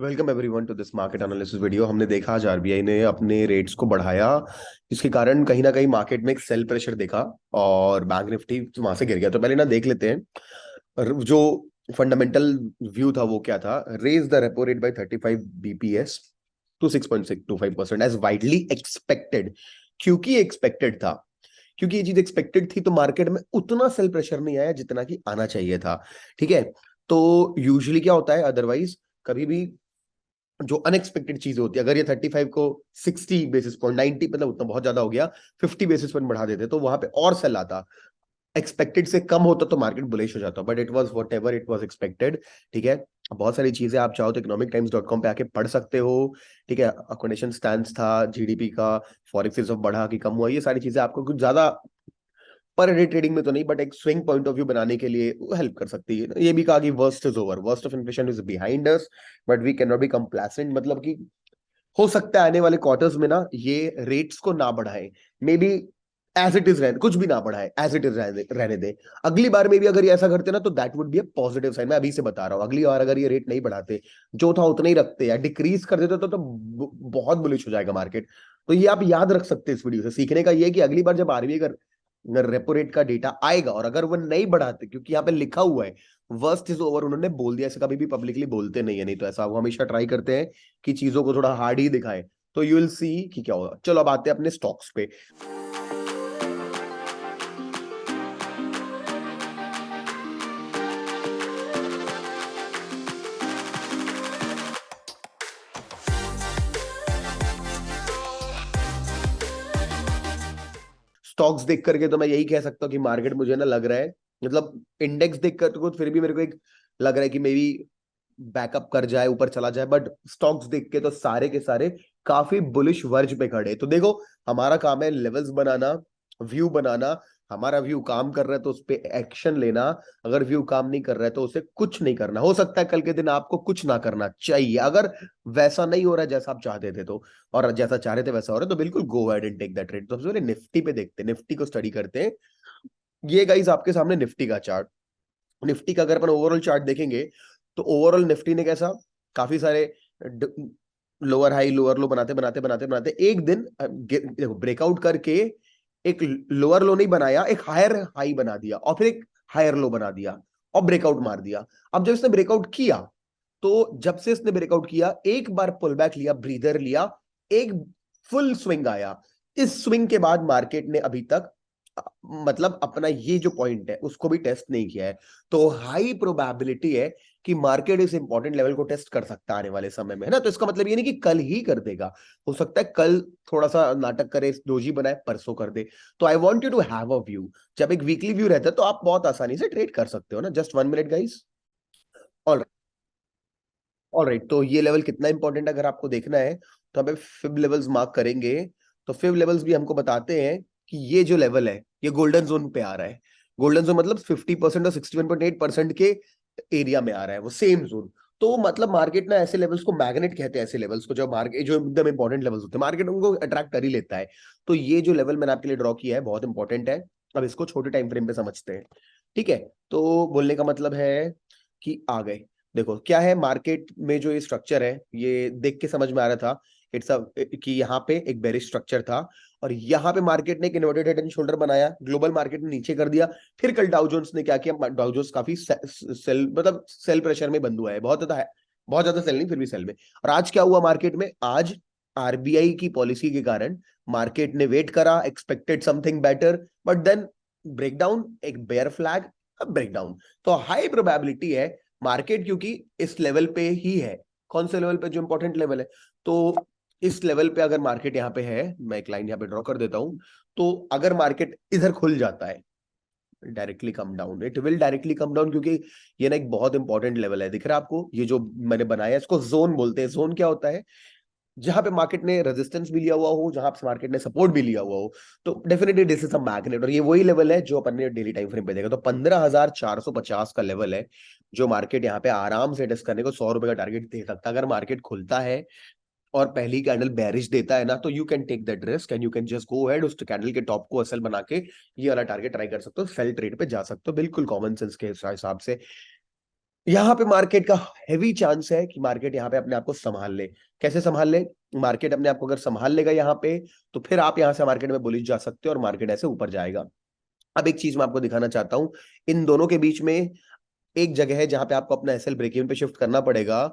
Welcome everyone to this market analysis video. हमने देखा आज आरबीआई ने अपने रेट्स को बढ़ाया, जिसके कारण कहीं ना कहीं मार्केट में एक सेल प्रेशर देखा और बैंक निफ्टी वहां से गिर गया। तो पहले ना देख लेते हैं जो फंडामेंटल व्यू था वो क्या था। Raise the repo rate by 35 bps to 6.625% as widely expected. क्योंकि एक्सपेक्टेड था, क्योंकि ये चीज एक्सपेक्टेड थी, तो मार्केट में उतना सेल प्रेशर नहीं आया जितना कि आना चाहिए था। ठीक है। तो यूजुअली क्या होता है, अदरवाइज कभी भी जो अनएक्सपेक्टेड चीज होती है, अगर ये 35 को 60 बेसिस पॉइंट 90, मतलब उतना बहुत ज्यादा हो गया, 50 बेसिस पॉइंट बढ़ा देते तो वहां पे और सेल आता। एक्सपेक्टेड से कम होता तो मार्केट बुलिश हो जाता, but it was what ever it was expected. ठीक है। बहुत सारी चीजें आप चाहो तो economictimes.com पे आके पढ़ सकते हो। ठीक है। अकोमोडेशन स्टैंड था, जीडीपी का, फॉरेक्स रिजर्व बढ़ा कि कम हुआ, ये सारी चीजें आपको कुछ ज्यादा पर डे ट्रेडिंग में तो नहीं, बट एक स्विंग पॉइंट ऑफ व्यू बनाने के लिए हेल्प कर सकती है। ये भी कहा कि worst is over, worst of inflation is behind us, but we can not be complacent. मतलब कि हो सकता है आने वाले क्वार्टर्स में ना ये रेट्स को ना बढ़ाए, may be as it is रहने, कुछ भी ना बढ़ाए, एज इट इज रहने दे। अगली बार में भी अगर ये ऐसा करते ना तो that would be a positive sign. मैं अभी से बता रहा हूँ, अगली बार अगर ये रेट नहीं बढ़ाते, जो था उतना ही रखते या डिक्रीज कर देते तो बहुत बुलिश हो जाएगा मार्केट। तो ये आप याद रख सकते हैं। इस वीडियो से सीखने का ये है कि अगली बार जब आरबीआई का रेपो रेट का डेटा आएगा और अगर वो नहीं बढ़ाते, क्योंकि यहाँ पे लिखा हुआ है वर्स्ट इज ओवर, उन्होंने बोल दिया, ऐसे कभी भी पब्लिकली बोलते नहीं है, नहीं तो ऐसा वो हमेशा ट्राई करते हैं कि चीजों को थोड़ा हार्ड ही दिखाएं। तो यू विल सी कि क्या होगा। चलो अब आते हैं अपने स्टॉक्स पे। स्टॉक्स देख करके तो मैं यही कह सकता हूँ कि मार्केट मुझे ना लग रहा है, मतलब इंडेक्स देख कर तो फिर भी मेरे को एक लग रहा है कि मे बी बैकअप कर जाए, ऊपर चला जाए, बट स्टॉक्स देख के तो सारे के सारे काफी बुलिश वर्ज पे खड़े। तो देखो, हमारा काम है लेवल्स बनाना, व्यू बनाना। हमारा व्यू काम कर रहा है तो उस पे एक्शन लेना, अगर व्यू काम नहीं कर रहा है तो उसे कुछ नहीं करना। हो सकता है कल के दिन आपको कुछ ना करना चाहिए, अगर वैसा नहीं हो रहा है जैसा आप चाहते थे तो, और जैसा चाह रहे थे वैसा हो रहा है तो बिल्कुल go ahead and take that trade. तो सबसे पहले निफ्टी पे देखते हैं, निफ्टी को स्टडी करते हैं। ये गाइस आपके सामने निफ्टी का चार्ट। निफ्टी का अगर अपन ओवरऑल चार्ट देखेंगे तो ओवरऑल निफ्टी ने कैसा, काफी सारे लोअर हाई लोअर लो बनाते बनाते बनाते बनाते एक दिन देखो ब्रेकआउट करके एक लोअर लो नहीं बनाया, एक हायर हाई बना दिया और फिर एक हायर लो बना दिया और ब्रेकआउट मार दिया। अब जब इसने ब्रेकआउट किया, तो जब से इसने ब्रेकआउट किया एक बार पुल बैक लिया, ब्रीदर लिया, एक फुल स्विंग आया। इस स्विंग के बाद मार्केट ने अभी तक मतलब अपना ये जो पॉइंट है उसको भी टेस्ट नहीं किया है। तो हाई प्रोबेबिलिटी है कि मार्केट इस इंपॉर्टेंट लेवल को टेस्ट कर सकता है आने वाले समय में, है ना। तो इसका मतलब ये नहीं कि कल ही कर देगा, हो सकता है कल थोड़ा सा नाटक करे, डोजी बनाए, परसों कर दे। तो I want you to have a view. जब एक वीकली व्यू रहता है तो आप बहुत आसानी से ट्रेड कर सकते हो ना। Just 1 minute guys. All alright, तो ये लेवल कितना इंपॉर्टेंट अगर आपको देखना है तो हमें फिब लेवल्स मार्क करेंगे। तो फिब लेवल्स भी हमको बताते हैं कि ये जो लेवल है ये गोल्डन जोन पे आ रहा है। गोल्डन जोन मतलब 50% और 61.8% के एरिया में आ रहा है, वो सेम जोन। तो मतलब मार्केट ना ऐसे लेवल्स को मैग्नेट कहते हैं, ऐसे लेवल्स को जो मार्केट जो एकदम इंपॉर्टेंट लेवल्स होते हैं मार्केट उनको अट्रैक्ट कर ही लेता है। तो ये जो लेवल मैंने आपके लिए ड्रॉ किया है बहुत इंपॉर्टेंट है। अब इसको छोटे टाइम फ्रेम पे समझते हैं। ठीक है। तो बोलने का मतलब है कि आ गए। देखो क्या है मार्केट में जो ये स्ट्रक्चर है, ये देख के समझ में आ रहा था इट्स अ कि यहाँ पे एक बेरिश स्ट्रक्चर था और यहाँ पे मार्केट ने एक इन्वर्टेड हेड एंड शोल्डर बनाया, ग्लोबल मार्केट ने नीचे कर दिया। फिर कल डाउ जोन्स ने क्या किया, डाउ जोन्स काफी सेल मतलब सेल प्रेशर में बंद हुआ है, बहुत ज्यादा है, बहुत ज्यादा सेल नहीं फिर भी सेल में। और आज क्या हुआ मार्केट में, आज आरबीआई की पॉलिसी के कारण मार्केट ने वेट करा, expected something better, but then breakdown, एक बेयर फ्लैग, अब ब्रेकडाउन। तो हाई प्रोबेबिलिटी है मार्केट, क्योंकि इस लेवल पे ही है। कौन से लेवल पे, जो इंपॉर्टेंट लेवल है। तो इस लेवल पे अगर मार्केट यहाँ पे है, मैं एक लाइन यहाँ पे ड्रॉ कर देता हूं। तो अगर मार्केट इधर खुल जाता है, directly come down, it will directly come down, क्योंकि ये ना एक बहुत इंपॉर्टेंट लेवल है। दिख रहा है आपको, ये जो मैंने बनाया है इसको जोन बोलते हैं। जोन क्या होता है, जहां पे मार्केट ने रेजिस्टेंस भी लिया हुआ हो, जहां पे मार्केट ने सपोर्ट भी लिया हुआ हो। तो definitely this is a magnet, और ये वही लेवल है जो अपन ने डेली टाइम फ्रेम पे देखा। तो 15,450 का लेवल है जो मार्केट यहाँ पे आराम से टेस्ट करने को 100 रुपए का टारगेट दे सकता है। अगर मार्केट खुलता है और पहली कैंडल बेरिश देता है ना, तो you can take that risk and you can just go ahead, उस कैंडल के टॉप को असल बना के ये वाला टारगेट ट्राई कर सकते हो, सेल ट्रेड पे जा सकते हो, बिल्कुल कॉमन सेंस के हिसाब से। यहाँ पे मार्केट का हैवी चांस है कि मार्केट यहाँ पे अपने आप को संभाल ले। कैसे संभाल ले? मार्केट अपने आप को अगर संभाल लेगा यहाँ पे, तो फिर आप यहाँ से मार्केट में बुलिश जा सकते हो और मार्केट ऐसे ऊपर जाएगा। अब एक चीज मैं आपको दिखाना चाहता हूं, इन दोनों के बीच में एक जगह है जहां पे आपको अपना एसएल ब्रेक इवन पे शिफ्ट करना पड़ेगा।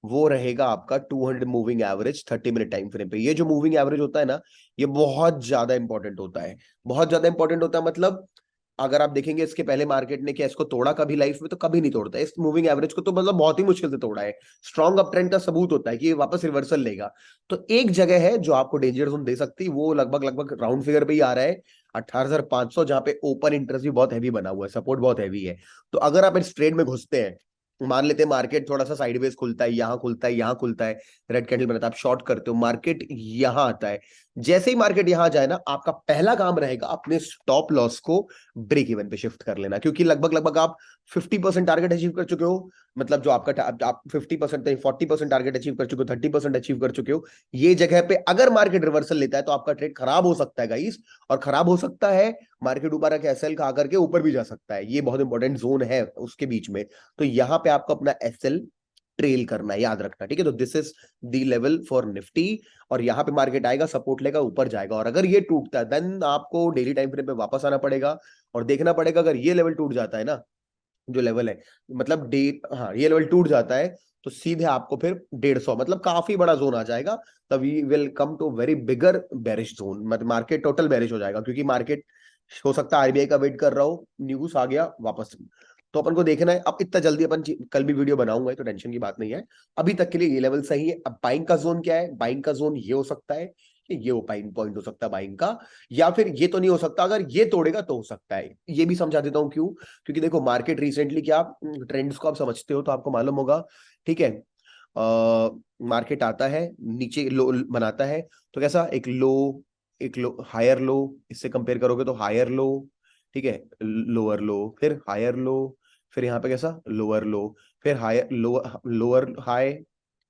वो रहेगा आपका 200 moving average 30 minute time frame पे। ये जो मूविंग एवरेज होता है ना, ये बहुत ज्यादा इंपॉर्टेंट होता है। बहुत ज्यादा इंपॉर्टेंट होता है मतलब, अगर आप देखेंगे इसके पहले मार्केट ने क्या इसको तोड़ा कभी लाइफ में? तो कभी नहीं तोड़ता इस मूविंग एवरेज को, तो मतलब बहुत ही मुश्किल से तोड़ा है। स्ट्रॉन्ग अप ट्रेंड का सबूत होता है कि ये वापस रिवर्सल लेगा। तो एक जगह है जो आपको डेंजर जोन दे सकती है, वो लगभग लगभग राउंड फिगर पे ही आ रहा है 18,500, जहां पे ओपन इंटरेस्ट भी बहुत हैवी बना हुआ है, सपोर्ट बहुत हैवी है। तो अगर आप इस ट्रेड में घुसते हैं, मान लेते हैं मार्केट थोड़ा सा साइडवेज खुलता है, यहाँ खुलता है, यहाँ खुलता है, रेड कैंडल बनाता है, आप शॉर्ट करते हो, मार्केट यहाँ आता है। जैसे ही मार्केट यहाँ जाए ना, आपका पहला काम रहेगा अपने स्टॉप लॉस को ब्रेक इवन पे शिफ्ट कर लेना, क्योंकि लगभग लगभग आप 50% टारगेट अचीव कर चुके हो। मतलब जो आपका आप 50% 40% टारगेट अचीव कर चुके हो, 30% अचीव कर चुके हो। ये जगह पे अगर मार्केट रिवर्सल लेता है तो आपका ट्रेड खराब हो सकता है गाइस। और खराब हो सकता है, मार्केट ऊपर आके एसएल खा करके ऊपर भी जा सकता है। ये बहुत इंपॉर्टेंट जोन है उसके बीच में। तो यहाँ पे आपको अपना एसएल ट्रेल करना है, याद रखना, ठीक है? तो this is the level for Nifty. और यहाँ पे मार्केट आएगा, सपोर्ट लेगा, ऊपर जाएगा, और अगर ये टूटता है देन आपको डेली टाइम फ्रेम पे वापस आना पड़ेगा और देखना पड़ेगा। अगर ये लेवल टूट जाता है ना, जो लेवल है, मतलब डे, हाँ, ये लेवल टूट जाता है, तो सीधे आपको फिर 150, मतलब काफी बड़ा जोन आ जाएगा। तभी will come to very bigger bearish zone, मतलब मार्केट टोटल बेरिश हो जाएगा, क्योंकि मार्केट हो सकता है आरबीआई का वेट कर रहा हो, न्यूज आ गया वापस। तो अपन को देखना है। अब इतना जल्दी अपन कल भी वीडियो बनाऊंगा, तो टेंशन की बात नहीं है। अभी तक के लिए ये लेवल सही है। अब बाइंग का जोन क्या है? बाइंग का जोन ये हो सकता है कि ये ओपन पॉइंट हो सकता है बाइंग का, या फिर ये तो नहीं हो सकता, अगर ये तोड़ेगा तो हो सकता है। ये भी समझा देता हूँ क्यों। क्योंकि देखो मार्केट रिसेंटली क्या, ट्रेंड्स को आप समझते हो तो आपको मालूम होगा, ठीक है? मार्केट आता है, नीचे लो बनाता है, तो कैसा एक लो हायर लो, इससे कंपेयर करोगे तो हायर लो, ठीक है, लोअर लो, फिर हायर लो, फिर यहाँ पे कैसा लोअर लो, फिर higher lower high.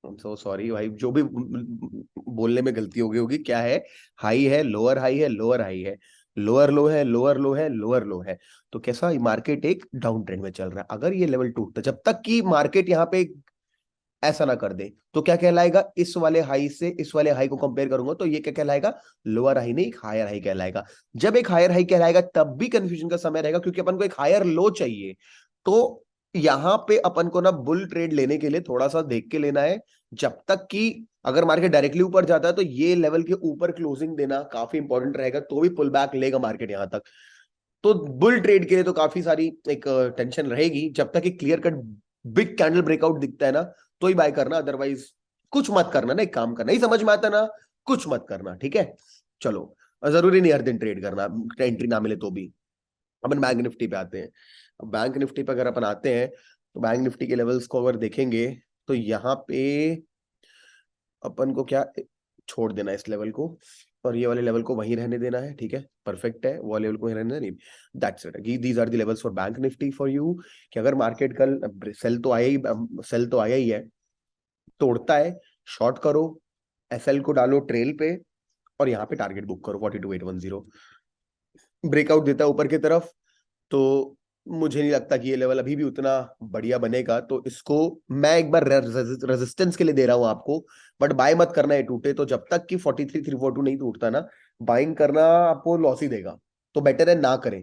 So sorry भाई, जो भी बोलने में गलती हो गई होगी। क्या है? हाई है, लोअर हाई है, लोअर हाई है, लोअर लो है, लोअर लो है, लोअर लो है। तो कैसा मार्केट एक डाउन ट्रेंड में चल रहा है। अगर ये लेवल टूटता, जब तक कि मार्केट यहाँ पे ऐसा ना कर दे, तो क्या कहलाएगा? इस वाले हाई से इस वाले हाई को कंपेयर करूंगा तो ये क्या कहलाएगा? लोअर हाई नहीं, एक हायर हाई कहलाएगा। जब एक हायर हाई कहलाएगा तब भी कंफ्यूजन का समय रहेगा, क्योंकि अपन को एक हायर लो चाहिए। तो यहां पे अपन को ना बुल ट्रेड लेने के लिए थोड़ा सा देख के लेना है। जब तक कि अगर मार्केट डायरेक्टली ऊपर जाता है तो ये लेवल के ऊपर क्लोजिंग देना काफी इंपॉर्टेंट रहेगा, तो भी पुल बैक लेगा मार्केट यहां तक। तो बुल ट्रेड के लिए तो काफी सारी एक टेंशन रहेगी। जब तक एक clear cut big candle breakout दिखता है ना, तो ही बाय करना, अदरवाइज कुछ मत करना ना। एक काम करना, नहीं समझ में आता ना, कुछ मत करना, ठीक है? चलो, जरूरी नहीं हर दिन ट्रेड करना, एंट्री ना मिले तो भी। अपन बैंक निफ्टी पे आते हैं। अब बैंक निफ्टी पे अगर अपन आते हैं, तो बैंक निफ्टी के लेवल्स को अगर देखेंगे, तो यहाँ पे अपन को क्या छोड़ देना है इस लेवल को, और ये वाले लेवल को वहीं रहने देना है, ठीक है? परफेक्ट है, वो लेवल को वहीं रहने नहीं। That's it, these are the levels for Bank Nifty for you. कि अगर मार्केट कल सेल तो आया ही है, तोड़ता है, शॉर्ट करो, एसएल को डालो ट्रेल पे, और यहाँ पे टारगेट बुक करो 42810। ब्रेकआउट देता है ऊपर की तरफ, तो मुझे नहीं लगता कि ये लेवल अभी भी उतना बढ़िया बनेगा। तो इसको मैं एक बार रेजिस्टेंस के लिए दे रहा हूं आपको, बट बाय मत करना है टूटे तो। जब तक कि 43,342 नहीं टूटता ना, बाइंग करना आपको लॉस ही देगा। तो बेटर है ना करें,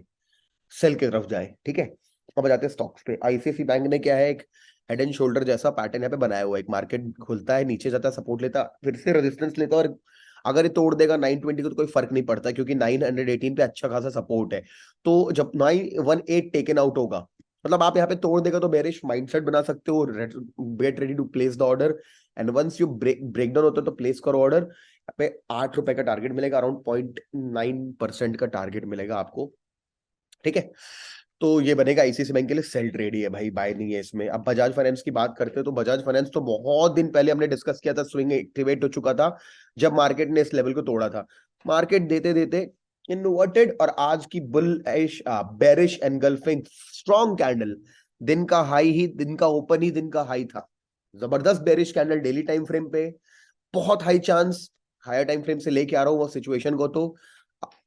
सेल की तरफ जाए, ठीक है? अब आ जाते हैं स्टॉक्स पे। आईसीआईसी बैंक ने क्या है, एक हेड एंड शोल्डर जैसा पैटर्न यहाँ पे बनाया हुआ है। एक मार्केट खुलता है, नीचे जाता है, सपोर्ट लेता, फिर से रेजिस्टेंस लेता, और अगर ये तोड़ देगा 920 को तो कोई फर्क नहीं पड़ता, क्योंकि 918 पे अच्छा खासा सपोर्ट है। तो जब 918 टेकन आउट होगा, मतलब आप यहाँ पे तोड़ देगा, तो बेरिश माइंडसेट बना सकते हो, get ready to place the order. And once you break down होता है तो प्लेस करो ऑर्डर। यहाँ पे 8 रुपए का टारगेट मिलेगा, अराउंड 0.9% का टारगेट मिलेगा आपको, ठीक है? तो ये बनेगा आईसीआईसी बैंक के लिए सेल ट्रेड ही है भाई, बाय नहीं है इसमें। अब बजाज फाइनेंस की बात करते हैं, तो बजाज फाइनेंस तो बहुत दिन पहले हमने डिस्कस किया था, स्विंग एक्टिवेट हो चुका था जब मार्केट ने इस लेवल को तोड़ा था। मार्केट देते देते इन्वर्टेड, और आज की bullish bearish engulfing strong candle, दिन का हाई ही, दिन का ओपन ही दिन का हाई था। जबरदस्त bearish candle daily time frame पे, बहुत high chance higher time frame से लेके आ रहा हूँ वो सिचुएशन को। तो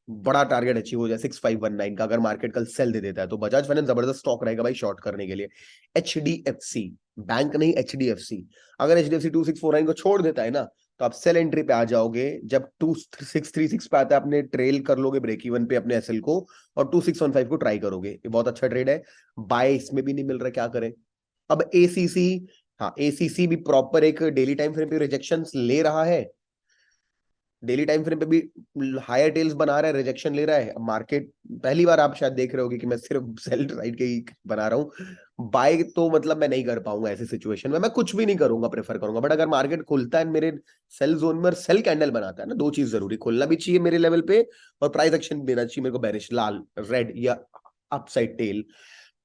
बड़ा टारगेट अचीव हो जाए 6519 का, अगर मार्केट कल सेल दे देता है तो बजाज फाइनेंस जबरदस्त स्टॉक रहेगा भाई शॉर्ट करने के लिए। HDFC, बैंक नहीं HDFC, अगर HDFC 2649 को छोड़ देता है ना तो आप सेल एंट्री पे आ जाओगे। जब 2636 पे आता है अपने ट्रेल कर लोगे ब्रेक इवन पे अपने एसएल को, और 2615 को ट्राई करोगे। ये बहुत अच्छा ट्रेड है। बाय इसमें भी नहीं मिल रहा, क्या करें। अब ACC, हाँ ACC भी प्रॉपर एक डेली टाइम फ्रेम पे रिजेक्शन ले रहा है, डेली टाइम फ्रेम पे भी हायर टेल्स बना रहा है, रिजेक्शन ले रहा है। मार्केट पहली बार आप शायद देख रहे होगे कि मैं सिर्फ सेल साइड के ही बना रहा हूँ, बाय तो मतलब मैं नहीं कर पाऊंगा ऐसी सिचुएशन में, मैं कुछ भी नहीं करूंगा, प्रेफर करूंगा। बट अगर मार्केट खुलता है मेरे सेल जोन में और सेल कैंडल बनाता है ना, दो चीज जरूरी, खुलना भी चाहिए मेरे लेवल पे और प्राइस एक्शन भी देना चाहिए मेरे को, बेरिश लाल रेड या अपसाइड टेल,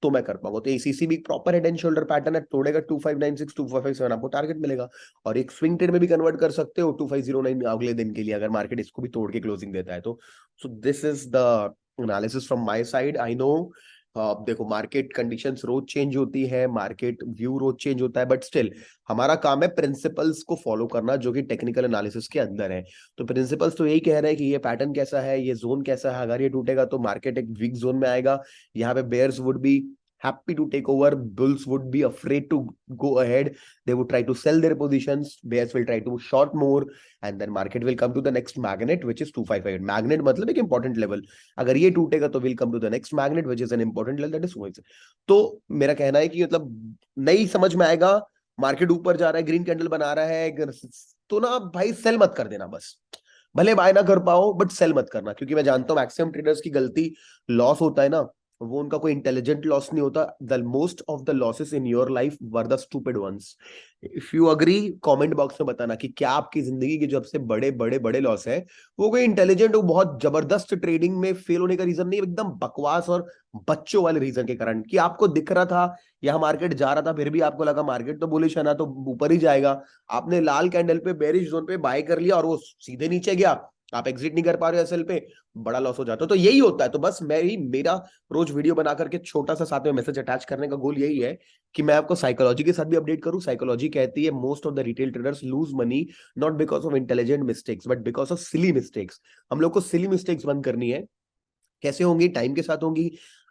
तो मैं कर पाऊंगा। तो ACC भी proper head and shoulder pattern है, तोड़ेगा 2596 2557 आपको टारगेट मिलेगा। और एक स्विंग ट्रेड में भी कन्वर्ट कर सकते हो 2509 अगले दिन के लिए, अगर मार्केट इसको भी तोड़ के क्लोजिंग देता है तो। So this is the analysis from my side. I know देखो मार्केट कंडीशंस रोज चेंज होती है, मार्केट व्यू रोज चेंज होता है, बट स्टिल हमारा काम है प्रिंसिपल्स को फॉलो करना जो कि टेक्निकल एनालिसिस के अंदर है। तो प्रिंसिपल्स तो यही कह रहे हैं कि ये पैटर्न कैसा है, ये जोन कैसा है, अगर ये टूटेगा तो मार्केट एक वीक जोन में आएगा। यहाँ पे bears would be happy to take over, bulls would be afraid to go ahead, they would try to sell their positions, bears will try to short more, and then market will come to the next magnet which is 255 magnet, मतलब एक important level, अगर ये टूटेगा तो will come to the next magnet which is an important level, that is 256। तो मेरा कहना है कि मतलब नहीं समझ में आएगा, मार्केट ऊपर जा रहा है, ग्रीन कैंडल बना रहा है, तो ना भाई सेल मत कर देना बस, भले बाय ना कर पाओ बट सेल मत करना, क्योंकि मैं जानता हूं मैक्सिमम ट्रेडर्स की गलती, लॉस होता है ना, वो उनका कोई इंटेलिजेंट लॉस नहीं होता। The most of the losses in your life were the stupid ones. If you agree comment box में बताना कि क्या आपकी जिंदगी के जो सबसे बड़े बड़े बड़े लॉस है वो कोई इंटेलिजेंट, वो बहुत जबरदस्त ट्रेडिंग में फेल होने का रीजन नहीं, एकदम बकवास और बच्चों वाले रीजन के कारण, कि आपको दिख रहा था यह मार्केट जा रहा था फिर भी आपको लगा मार्केट तो बुलिश है ना तो ऊपर ही जाएगा, आपने लाल कैंडल पे बेरिश जोन पे बाय कर लिया और वो सीधे नीचे गया, आप एग्जिट नहीं कर पा रहे हो एसएल पे, बड़ा लॉस हो जाता है। तो यही होता है। तो बस मेरा रोज वीडियो बना करके छोटा सा साथ में मैसेज अटैच करने का गोल यही है कि मैं आपको साइकोलॉजी के साथ भी अपडेट करूं। साइकोलॉजी कहती है most of the retail traders lose money not because of intelligent mistakes but because of silly mistakes. हम लोग को सिली मिस्टेक्स बंद करनी है। कैसे होंगी? टाइम के साथ होंगी।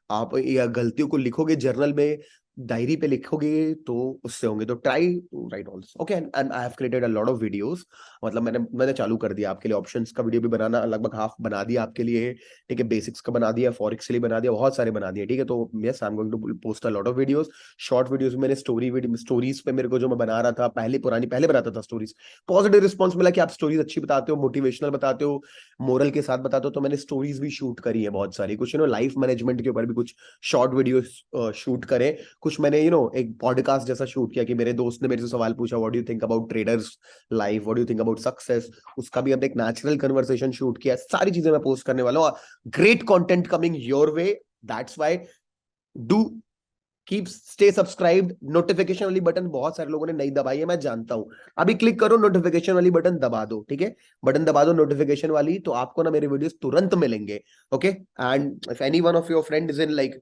आप या गलतियों को लिखोगे जर्नल में, डायरी पे लिखोगे तो उससे होंगे। तो try to write all this, okay. And I have created a lot of videos, मतलब मैंने चालू कर दिया आपके लिए, ऑप्शंस का वीडियो भी बनाना लगभग हाफ बना दिया आपके लिए, ठीक है, बेसिक्स का बना दिया, फॉरेक्स के लिए बना दिया, बहुत सारे बना दिए, ठीक है। तो yes I am going to post a lot of videos, short videos मैंने स्टोरीज पे मेरे को जो मैं बना रहा था पहले बनाता था स्टोरीज, पॉजिटिव रिस्पॉन्स मिला कि आप स्टोरीज अच्छी बताते हो, मोटिवेशनल बताते हो, मोरल के साथ बताते हो, तो मैंने स्टोरीज भी शूट करी है बहुत सारी, कुछ लाइफ मैनेजमेंट के ऊपर भी कुछ शॉर्ट वीडियो शूट करे, कुछ मैंने एक पॉडकास्ट जैसा शूट किया कि मेरे दोस्त ने मेरे से सवाल पूछा what do you think about traders life, what do you think about success, उसका भी हमने एक नेचुरल कन्वर्सेशन शूट किया। सारी चीजें मैं पोस्ट करने वाला हूँ, great content coming your way, that's why do keep stay subscribed. Notification वाली बटन बहुत सारे लोगों ने नहीं दबाई है, मैं जानता हूं, अभी क्लिक करो नोटिफिकेशन वाली बटन दबा दो, ठीक है, बटन दबा दो नोटिफिकेशन वाली, तो आपको ना मेरे वीडियोस तुरंत मिलेंगे, okay. And if any one of your friend is in like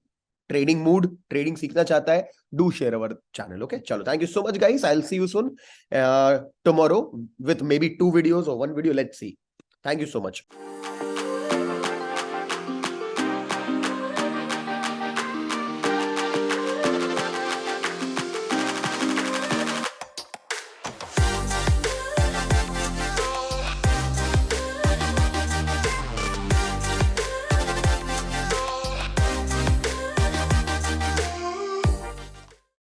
trading mood, trading सीखना चाहता है, do share our channel, okay. चलो, thank you so much guys, I will see you soon tomorrow with maybe 2 videos or 1 video, let's see. Thank you so much.